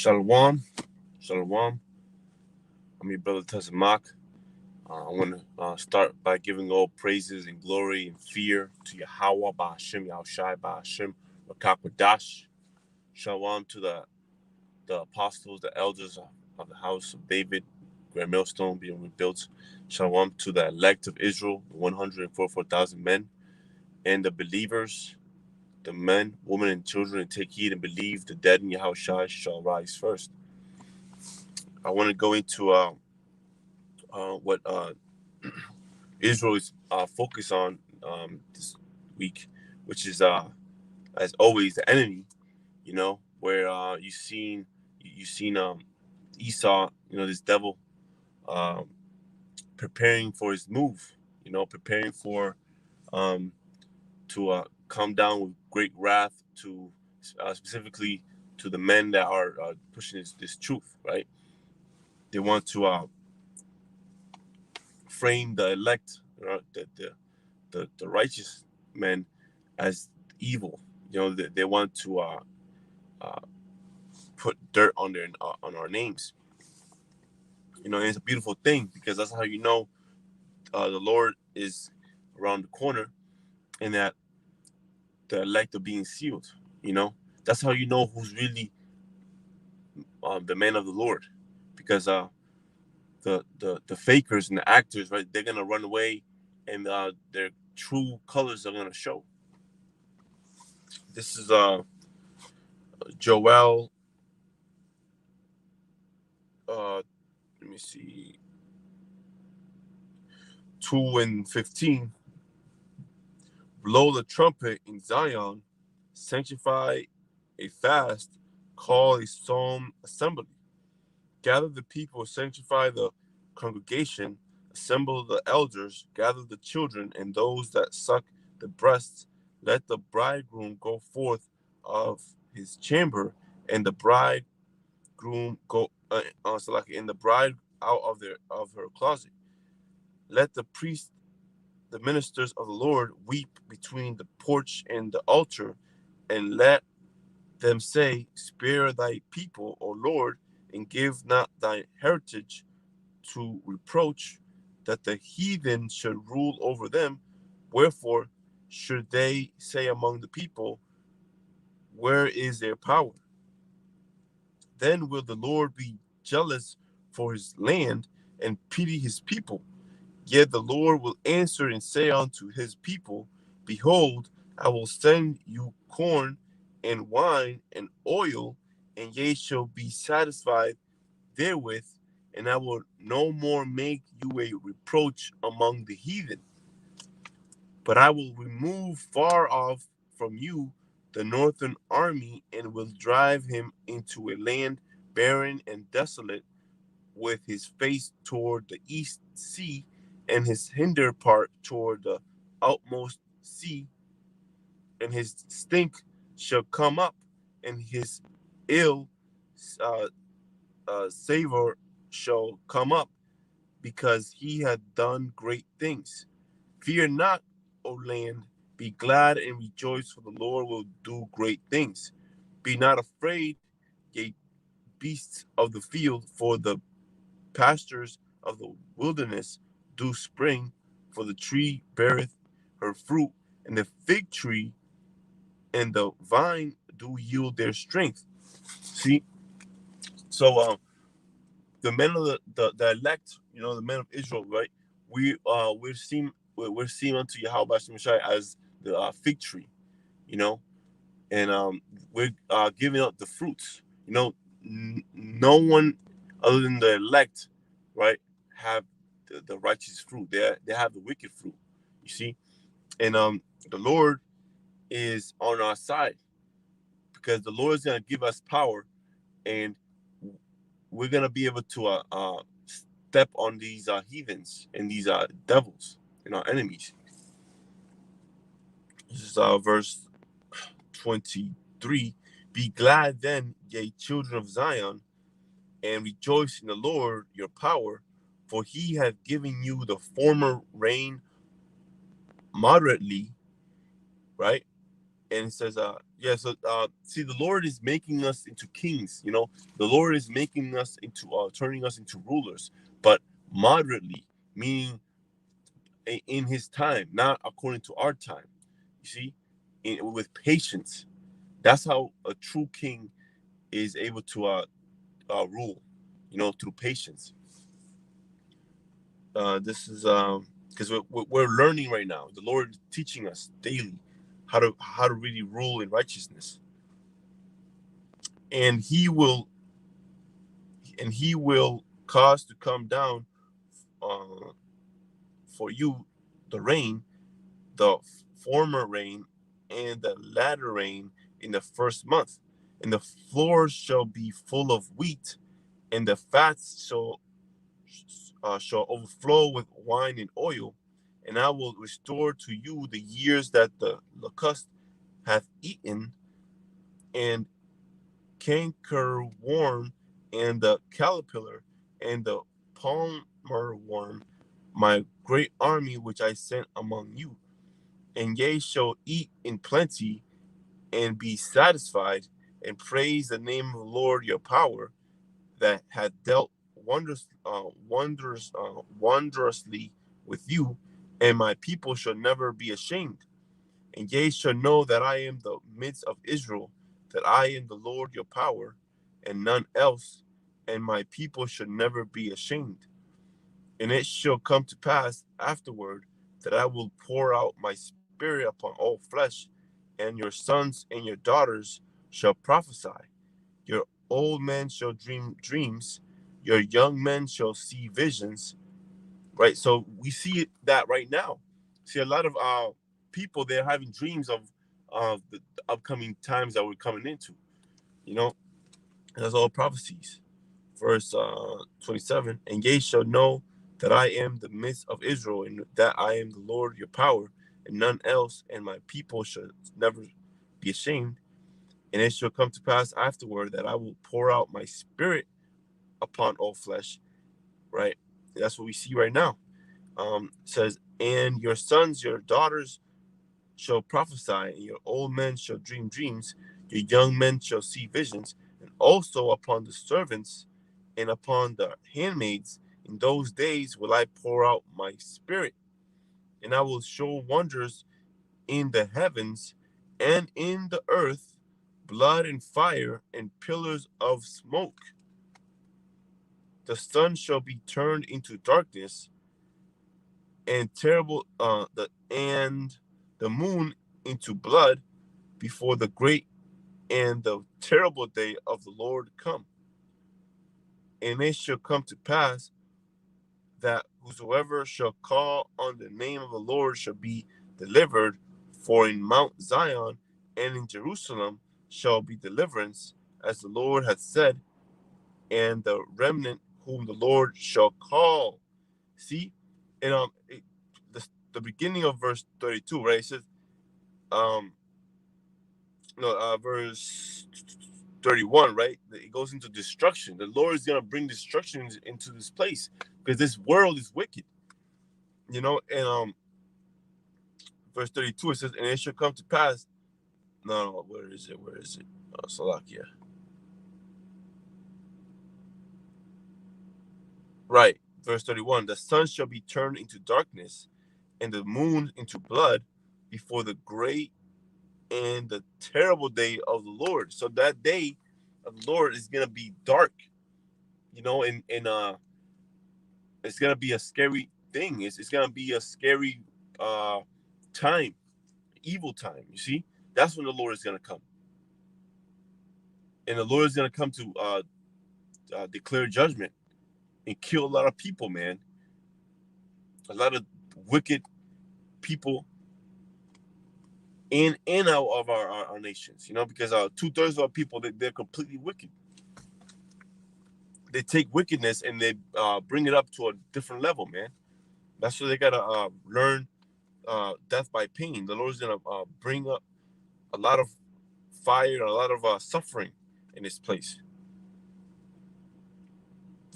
Shalom, shalom. I'm your brother Tazamak. I want to start by giving all praises and glory and fear to Yahweh, Ba'ashem, Yahushai, Ba'ashem, Rakakwadash. Shalom to the apostles, the elders of the house of David, Grand Millstone being rebuilt. Shalom to the elect of Israel, the 144,000 men, and the believers, the men, women, and children, and take heed and believe the dead in Yahushai shall rise first. I want to go into what Israel is focused on this week, which is, as always, the enemy. Where you seen Esau, this devil, um, preparing for his move. Preparing for to come down with great wrath to specifically to the men that are pushing this truth. Right? They want to frame the elect, the righteous men as evil. They want to uh, put dirt on our names. And it's a beautiful thing because that's how the Lord is around the corner, and that the elect are being sealed. That's how who's really the men of the Lord, because the fakers and the actors, right? They're gonna run away, and their true colors are gonna show. This is Joel. Let me see. 2:15. Blow the trumpet in Zion, sanctify a fast, call a solemn assembly. Gather the people, sanctify the congregation, assemble the elders, gather the children and those that suck the breasts. Let the bridegroom go forth of his chamber, and the bridegroom go and the bride out of her closet. Let the priest, the ministers of the Lord, weep between the porch and the altar, and let them say, Spare thy people, O Lord, and give not thy heritage to reproach, that the heathen should rule over them. Wherefore should they say among the people, Where is their power? Then will the Lord be jealous for his land and pity his people. Yet the Lord will answer and say unto his people, Behold, I will send you corn and wine and oil, and ye shall be satisfied therewith, and I will no more make you a reproach among the heathen. But I will remove far off from you the northern army, and will drive him into a land barren and desolate, with his face toward the east sea, and his hinder part toward the outmost sea. And his stink shall come up, and his ill uh, savor shall come up, because he hath done great things. Fear not, O land, be glad and rejoice, for the Lord will do great things. Be not afraid, ye beasts of the field, for the pastures of the wilderness do spring, for the tree beareth her fruit, and the fig tree and the vine do yield their strength. See, so the men of the elect, the men of Israel, right? We're seen unto Yahweh Shai as the fig tree, you know, and we're giving up the fruits. No one other than the elect, right, have the righteous fruit. They have the wicked fruit. You see, and the Lord is on our side, because the Lord is gonna give us power, and we're gonna be able to step on these heathens and these devils and our enemies. This is verse 23. Be glad then, ye children of Zion, and rejoice in the Lord your power, for he hath given you the former rain moderately, right? And it says, see, the Lord is making us into kings. The Lord is making us into, turning us into rulers, but moderately, meaning in His time, not according to our time. You see, with patience. That's how a true king is able to rule. Through patience. This is because we're learning right now. The Lord is teaching us daily how to really rule in righteousness, and He will cause to come down uh, for you the rain, the former rain, and the latter rain in the first month, and the floors shall be full of wheat, and the fats shall overflow with wine and oil, and I will restore to you the years that the locust hath eaten, and cankerworm, and the caterpillar, and the palmer worm, my great army which I sent among you. And ye shall eat in plenty, and be satisfied, and praise the name of the Lord your power, that hath dealt wondrously with you, and my people shall never be ashamed. And ye shall know that I am the midst of Israel, that I am the Lord your power, and none else, and my people shall never be ashamed. And it shall come to pass afterward that I will pour out my spirit upon all flesh, and your sons and your daughters shall prophesy. Your old men shall dream dreams, your young men shall see visions. Right? So we see that right now. See a lot of people, they're having dreams of the upcoming times that we're coming into. You know, and that's all prophecies. Verse 27, and ye shall know that I am the midst of Israel, and that I am the Lord your power, and none else, and my people shall never be ashamed. And it shall come to pass afterward that I will pour out my spirit upon all flesh. Right? That's what we see right now. It says, and your sons, your daughters shall prophesy, and your old men shall dream dreams, your young men shall see visions, and also upon the servants and upon the handmaids in those days will I pour out my spirit, and I will show wonders in the heavens and in the earth, blood and fire and pillars of smoke. The sun shall be turned into darkness, and the moon into blood, before the great and the terrible day of the Lord come. And it shall come to pass that whosoever shall call on the name of the Lord shall be delivered. For in Mount Zion and in Jerusalem shall be deliverance, as the Lord hath said, and the remnant whom the Lord shall call. See, and the beginning of verse 32, right? It says, um, verse 31, right? It goes into destruction. The Lord is gonna bring destruction into this place because this world is wicked. And verse 32, it says, and it shall come to pass. No, where is it? Salakia. Right, verse 31. The sun shall be turned into darkness, and the moon into blood, before the great and the terrible day of the Lord. So that day of the Lord is gonna be dark, and it's gonna be a scary thing. It's gonna be a scary uh time, evil time. You see, that's when the Lord is gonna come, and the Lord is gonna come to declare judgment and kill a lot of people, man. A lot of wicked people in and out of our nations, because 2/3 of our people, they're completely wicked. They take wickedness and they bring it up to a different level, man. That's why they gotta learn death by pain. The Lord's gonna bring up a lot of fire, a lot of suffering in this place.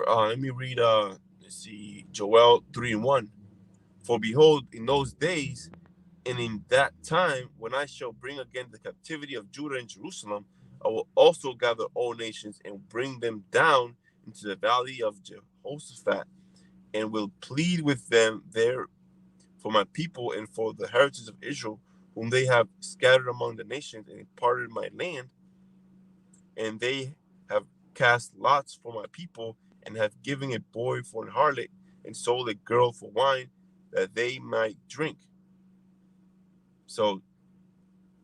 Let me read. Let's see, Joel 3:1. For behold, in those days And in that time, when I shall bring again the captivity of Judah and Jerusalem, I will also gather all nations and bring them down into the valley of Jehoshaphat, and will plead with them there for my people and for the heritage of Israel, whom they have scattered among the nations and parted my land. And they have cast lots for my people, and have given a boy for an harlot, and sold a girl for wine, that they might drink. So,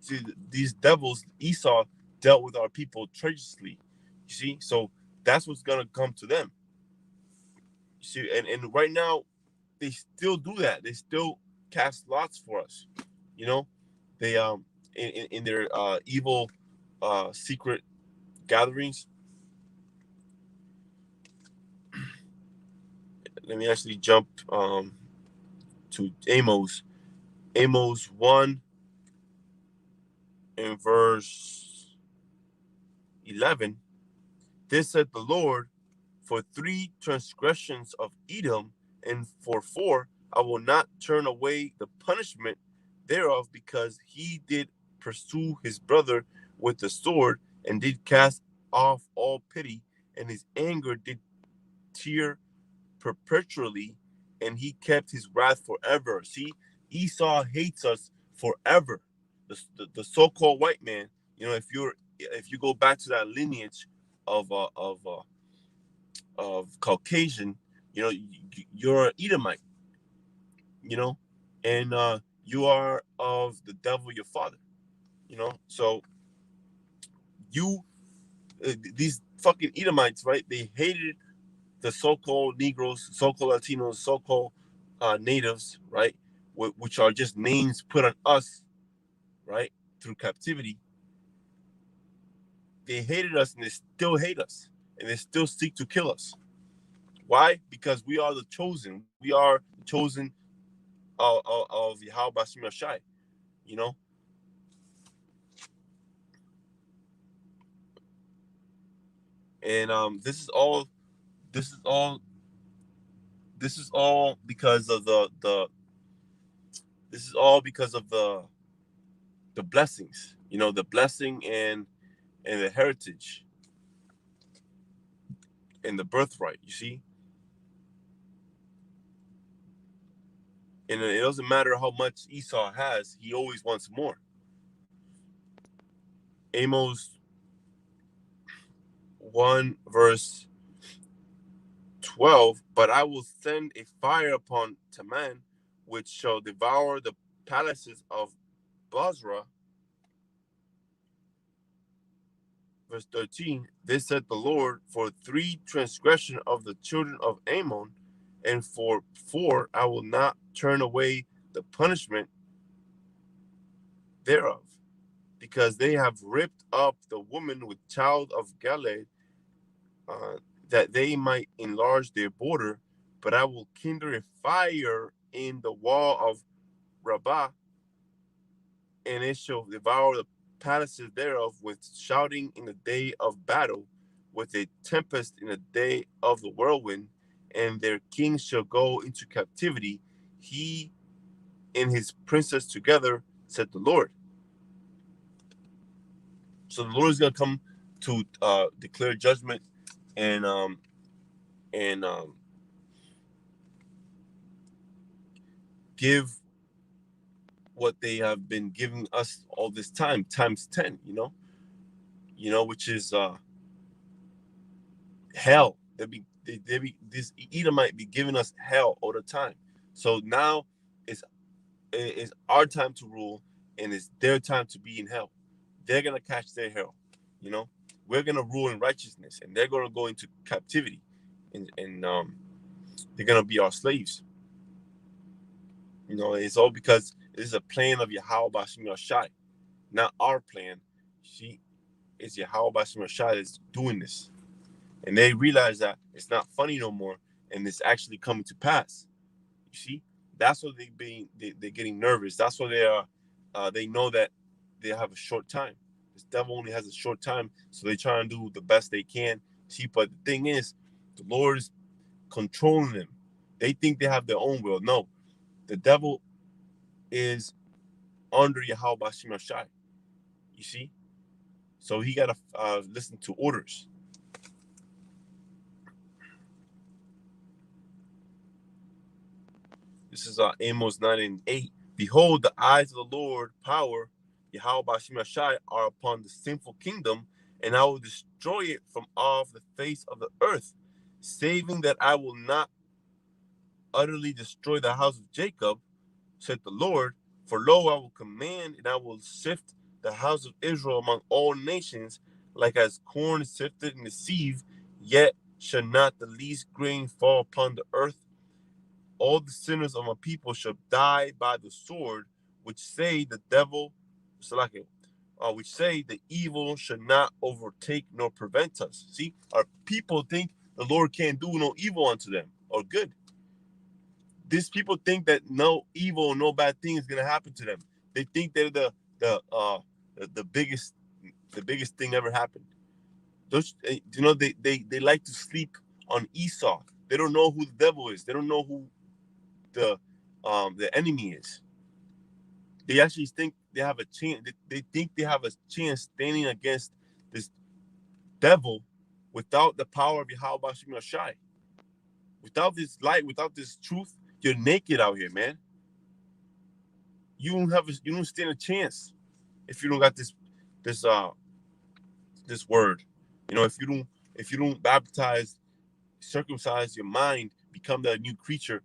see, these devils, Esau, dealt with our people treacherously. You see, so that's what's gonna come to them. You see, and right now, they still do that. They still cast lots for us. You know, they in their evil secret gatherings. Let me actually jump to Amos 1 and verse 11. This said the Lord, for 3 transgressions of Edom, and for 4, I will not turn away the punishment thereof, because he did pursue his brother with the sword, and did cast off all pity, and his anger did tear perpetually, and he kept his wrath forever. See, Esau hates us forever. The so-called white man, if you go back to that lineage of Caucasian, you're an Edomite, you know, and you are of the devil, your father, So you, these fucking Edomites, right? They hated the so-called Negroes, so-called Latinos, so-called natives, right? Which are just names put on us, right? Through captivity. They hated us, and they still hate us, and they still seek to kill us. Why? Because we are the chosen. We are the chosen of Yahweh Bashim Yashai, you know. And this is all, this is all because of the this is all because of the blessings, the blessing and the heritage and the birthright. You see, and it doesn't matter how much Esau has; he always wants more. Amos 1 verse 12, but I will send a fire upon Teman, which shall devour the palaces of Basra. Verse 13, this said the Lord, for 3 transgression of the children of Ammon, and for 4 I will not turn away the punishment thereof, because they have ripped up the woman with child of Gilead, uh, that they might enlarge their border. But I will kindle a fire in the wall of Rabbah, and it shall devour the palaces thereof with shouting in the day of battle, with a tempest in the day of the whirlwind, and their king shall go into captivity, he and his princes together, said the Lord. So the Lord is going to come to declare judgment and give what they have been giving us all this time times 10, which is hell. This Edomite be giving us hell all the time. So now it's our time to rule, and it's their time to be in hell. They're gonna catch their hell. You know, we're gonna rule in righteousness, and they're gonna go into captivity, and they're gonna be our slaves. It's all because this is a plan of Yahweh Bashim Yashai, not our plan. It's Yahweh Bashim Yashai that's doing this. And they realize that it's not funny no more, and it's actually coming to pass. You see, that's what they're getting nervous. That's why they know that they have a short time. This devil only has a short time, so they try and do the best they can. See, but the thing is, the Lord is controlling them. They think they have their own will. No, the devil is under Yahweh Bashim Yashai. You see? So he got to listen to orders. This is Amos 9 and 8. Behold, the eyes of the Lord, power, Yahweh Bashim Yashai, are upon the sinful kingdom, and I will destroy it from off the face of the earth, saving that I will not utterly destroy the house of Jacob, said the Lord. For lo, I will command, and I will sift the house of Israel among all nations, like as corn is sifted in the sieve, yet shall not the least grain fall upon the earth. All the sinners of my people shall die by the sword, which say the devil, which say the evil shall not overtake nor prevent us. See, our people think the Lord can't do no evil unto them or good. These people think that no evil, no bad thing is gonna happen to them. They think they're the biggest thing ever happened. Those, they like to sleep on Esau. They don't know who the devil is. They don't know who the enemy is. They actually think they have a chance. They think they have a chance standing against this devil without the power of Yahweh Bashim Yashai. Without this light, without this truth, you're naked out here, man. You don't stand a chance if you don't got this word. If you don't baptize, circumcise your mind, become that new creature,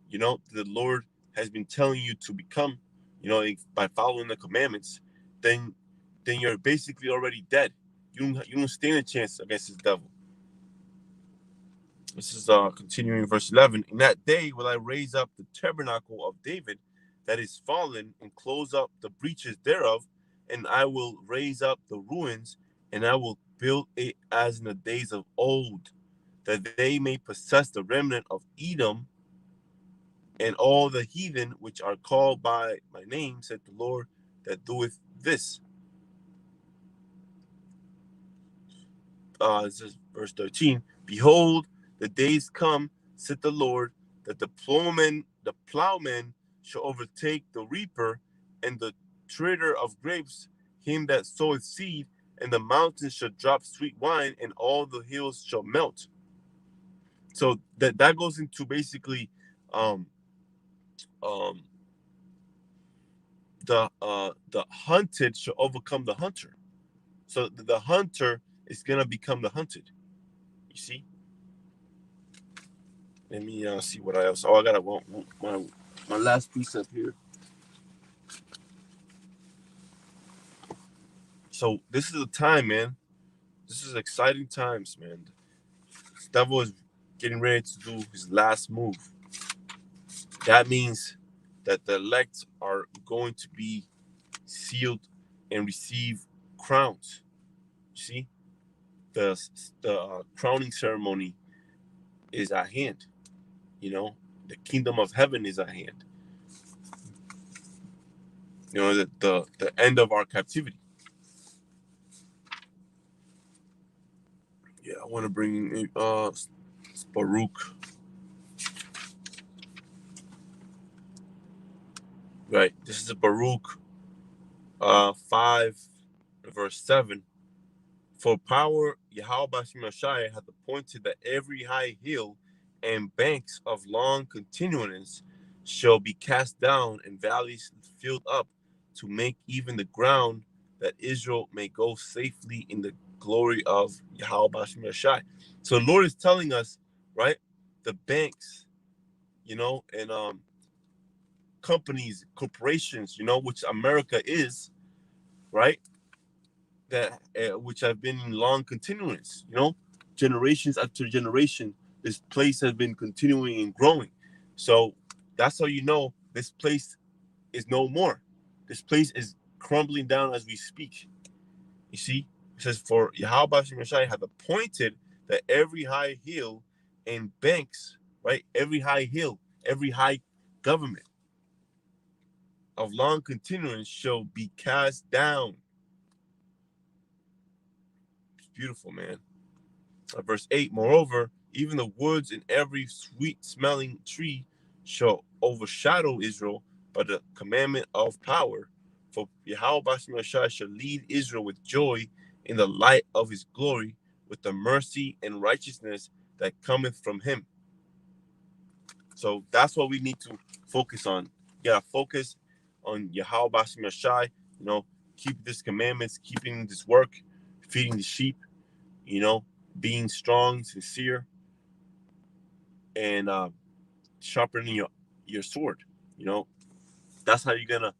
the Lord has been telling you to become, by following the commandments, then you're basically already dead. You don't stand a chance against this devil. This is continuing verse 11. In that day will I raise up the tabernacle of David that is fallen, and close up the breaches thereof, and I will raise up the ruins, and I will build it as in the days of old, that they may possess the remnant of Edom and all the heathen which are called by my name, said the Lord that doeth this. This is verse 13. Behold, the days come, said the Lord, that the plowman shall overtake the reaper, and the treader of grapes him that soweth seed, and the mountains shall drop sweet wine, and all the hills shall melt. So that goes into basically the hunted shall overcome the hunter. So the hunter is gonna become the hunted. You see? Let me see what else. Oh, I got my last precept here. So this is a time, man. This is exciting times, man. This devil is getting ready to do his last move. That means that the elect are going to be sealed and receive crowns. You see, the crowning ceremony is at hand. The kingdom of heaven is at hand. The end of our captivity. Yeah, I want to bring Baruch. Right, this is Baruch 5, verse 7. For power Yahweh Bashim Yashai hath appointed that every high hill and banks of long continuance shall be cast down, and valleys filled up, to make even the ground that Israel may go safely in the glory of Yahweh Bashim Yashai. So the Lord is telling us, right, the banks, and companies, corporations, which America is, right, that which have been in long continuance, generations after generation, this place has been continuing and growing. So that's how this place is no more. This place is crumbling down as we speak. You see, it says, for Yahweh Bashim Yashai hath appointed that every high hill and banks, right, every high hill, every high government of long continuance shall be cast down. It's beautiful, man. Verse 8, moreover, even the woods and every sweet-smelling tree shall overshadow Israel by the commandment of power. For Yahweh Bashim Yashai shall lead Israel with joy in the light of his glory, with the mercy and righteousness that cometh from him. So that's what we need to focus on. You gotta focus on Yahweh Bashim Yashai, keep these commandments, keeping this work, feeding the sheep, being strong, sincere, and sharpening your sword. That's how you're gonna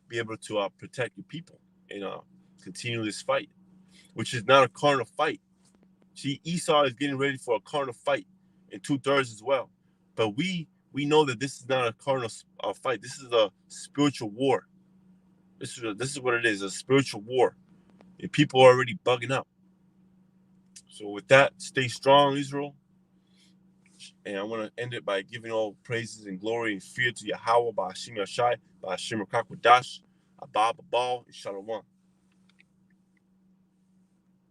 be able to protect your people and continue this fight, which is not a carnal fight. See, Esau is getting ready for a carnal fight in 2/3 as well, but we know that this is not a carnal fight. This is a spiritual war. This is what it is, a spiritual war, and people are already bugging out. So with that, stay strong, Israel. And I want to end it by giving all praises and glory and fear to Yahweh, by Hashem Yashai, by Hashem Rakakwadash, Abba Babal, and Shalom.